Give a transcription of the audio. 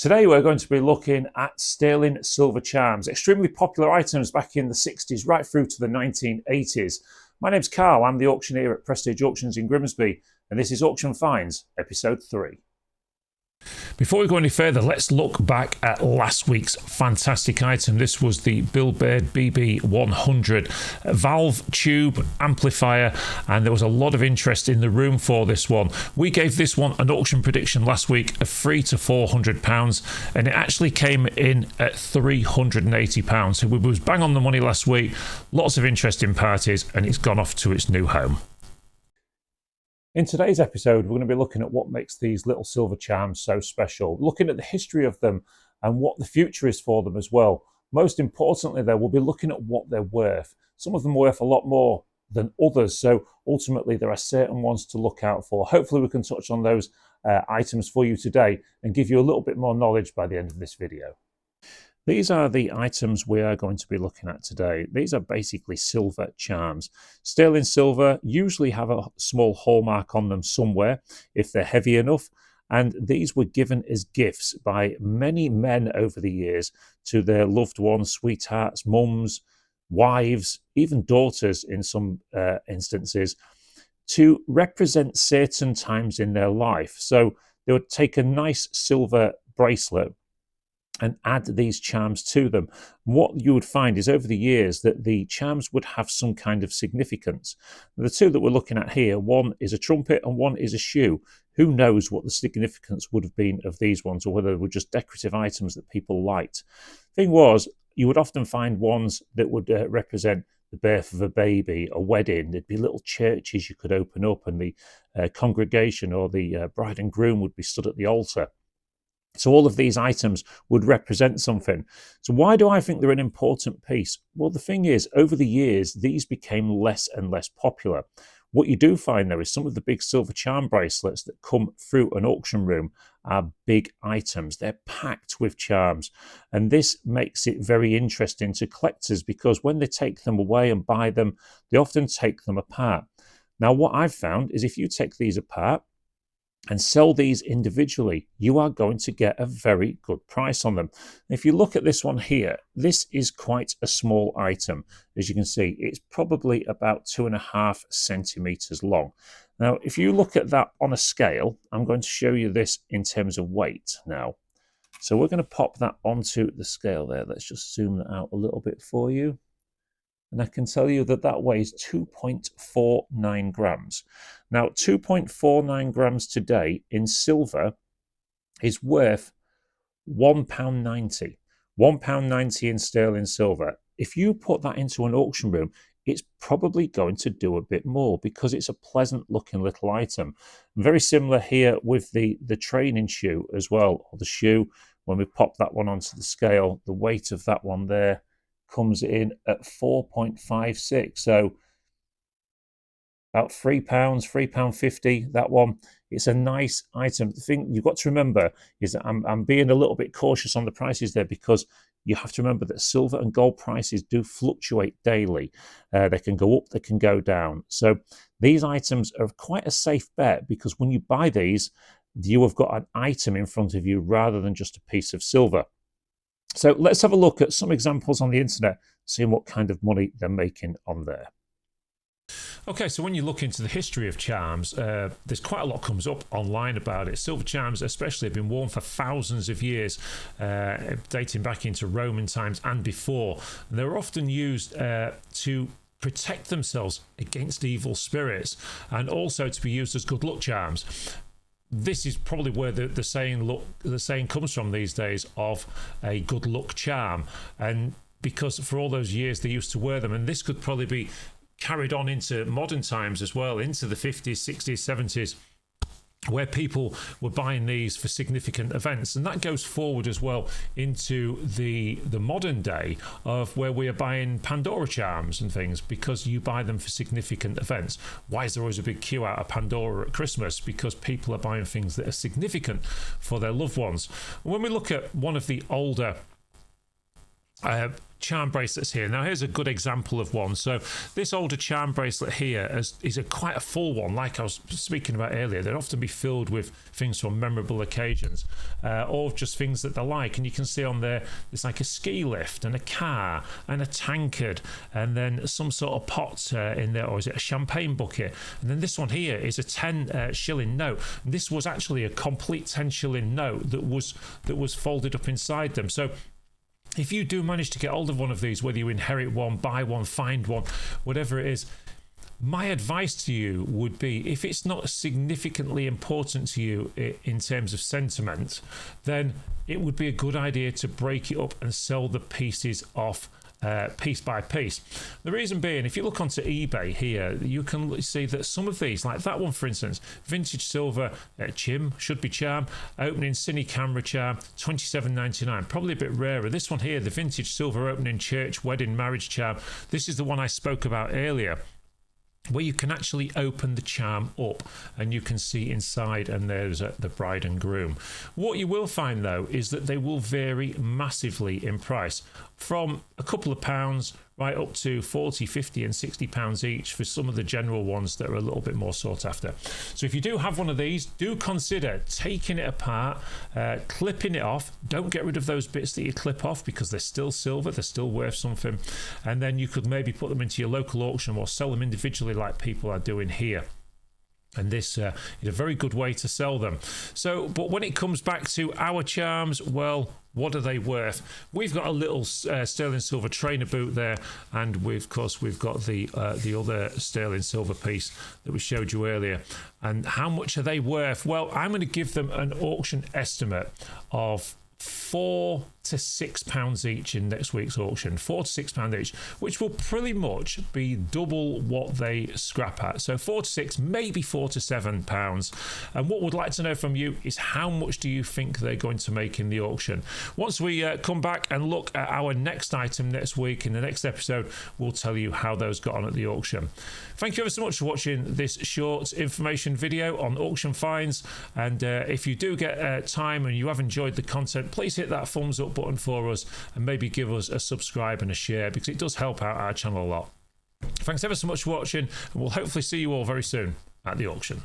Today we're going to be looking at sterling silver charms, extremely popular items back in the 60s right through to the 1980s. My name's Carl, I'm the auctioneer at Prestige Auctions in Grimsby, and this is Auction Finds, episode 3. Before we go any further, let's look back at last week's fantastic item. This was the Bilbird BB100 valve tube amplifier, and there was a lot of interest in the room for this one. We gave this one an auction prediction last week of £300 to £400, and it actually came in at £380. So we was bang on the money last week. Lots of interesting parties, and it's gone off to its new home. In today's episode, we're going to be looking at what makes these little silver charms so special, looking at the history of them and what the future is for them as well. Most importantly, though, we'll be looking at what they're worth. Some of them are worth a lot more than others, so ultimately there are certain ones to look out for. Hopefully we can touch on those items for you today and give you a little bit more knowledge by the end of this video. These are the items we are going to be looking at today. These are basically silver charms. Sterling silver usually have a small hallmark on them somewhere if they're heavy enough, and these were given as gifts by many men over the years to their loved ones, sweethearts, mums, wives, even daughters in some instances, to represent certain times in their life. So they would take a nice silver bracelet and add these charms to them. What you would find is over the years that the charms would have some kind of significance. The two that we're looking at here, one is a trumpet and one is a shoe. Who knows what the significance would have been of these ones, or whether they were just decorative items that people liked. Thing was, you would often find ones that would represent the birth of a baby, a wedding. There'd be little churches you could open up, and the congregation or the bride and groom would be stood at the altar. So all of these items would represent something. So why do I think they're an important piece? Well, the thing is, over the years, these became less and less popular. What you do find, though, is some of the big silver charm bracelets that come through an auction room are big items. They're packed with charms. And this makes it very interesting to collectors, because when they take them away and buy them, they often take them apart. Now, what I've found is if you take these apart and sell these individually, you are going to get a very good price on them. If you look at this one here, this is quite a small item. As you can see, it's probably about 2.5 centimeters long. Now, if you look at that on a scale, I'm going to show you this in terms of weight now. So we're going to pop that onto the scale there. Let's just zoom that out a little bit for you. And I can tell you that that weighs 2.49 grams. Now, 2.49 grams today in silver is worth £1.90. £1.90 in sterling silver. If you put that into an auction room, it's probably going to do a bit more because it's a pleasant looking little item. Very similar here with the training shoe as well, or the shoe. When we pop that one onto the scale, the weight of that one there comes in at 4.56, so about £3, £3.50. That one, it's a nice item. The thing you've got to remember is that I'm being a little bit cautious on the prices there, because you have to remember that silver and gold prices do fluctuate daily. They can go up, they can go down. So these items are quite a safe bet, because when you buy these, you have got an item in front of you rather than just a piece of silver. So let's have a look at some examples on the internet, seeing what kind of money they're making on there. Okay, so when you look into the history of charms, there's quite a lot comes up online about it. Silver charms especially have been worn for thousands of years, dating back into Roman times and before. And they're often used to protect themselves against evil spirits, and also to be used as good luck charms. This is probably where the saying comes from these days, of a good luck charm, and because for all those years they used to wear them, and this could probably be carried on into modern times as well, into the 50s, 60s, 70s, where people were buying these for significant events. And that goes forward as well into the modern day, of where we are buying Pandora charms and things, because you buy them for significant events. Why is there always a big queue out of Pandora at Christmas? Because people are buying things that are significant for their loved ones. When we look at one of the older charm bracelets here. Now here's a good example of one. So this older charm bracelet here is quite a full one, like I was speaking about earlier. They'd often be filled with things from memorable occasions, or just things that they like. And you can see on there there's like a ski lift and a car and a tankard, and then some sort of pot in there, or is it a champagne bucket? And then this one here is a 10 shilling note. And this was actually a complete 10 shilling note that was folded up inside them. So if you do manage to get hold of one of these, whether you inherit one, buy one, find one, whatever it is, my advice to you would be, if it's not significantly important to you in terms of sentiment, then it would be a good idea to break it up and sell the pieces off piece by piece. The reason being, if you look onto eBay here, you can see that some of these, like that one for instance, vintage silver chim, should be charm, opening cine camera charm, $27.99, probably a bit rarer. This one here, the vintage silver opening church wedding marriage charm, this is the one I spoke about earlier, where you can actually open the charm up and you can see inside, and there's the bride and groom. What you will find though is that they will vary massively in price, from a couple of pounds right up to 40, 50 and 60 pounds each for some of the general ones that are a little bit more sought after. So if you do have one of these, do consider taking it apart, clipping it off. Don't get rid of those bits that you clip off, because they're still silver, they're still worth something, and then you could maybe put them into your local auction or sell them individually like people are doing here. And this is a very good way to sell them. So, but when it comes back to our charms, well, what are they worth? We've got a little sterling silver trainer boot there, and of course we've got the other sterling silver piece that we showed you earlier. And how much are they worth? Well, I'm going to give them an auction estimate of £4 to £6 each in next week's auction. £4 to £6 each, which will pretty much be double what they scrap at. So 4 to 6, maybe £4 to £7. And what we'd like to know from you is, how much do you think they're going to make in the auction? Once we come back and look at our next item next week, in the next episode, we'll tell you how those got on at the auction. Thank you ever so much for watching this short information video on auction finds. And if you do get time and you have enjoyed the content, please hit that thumbs up button for us, and maybe give us a subscribe and a share, because it does help out our channel a lot. Thanks ever so much for watching, and we'll hopefully see you all very soon at the auction.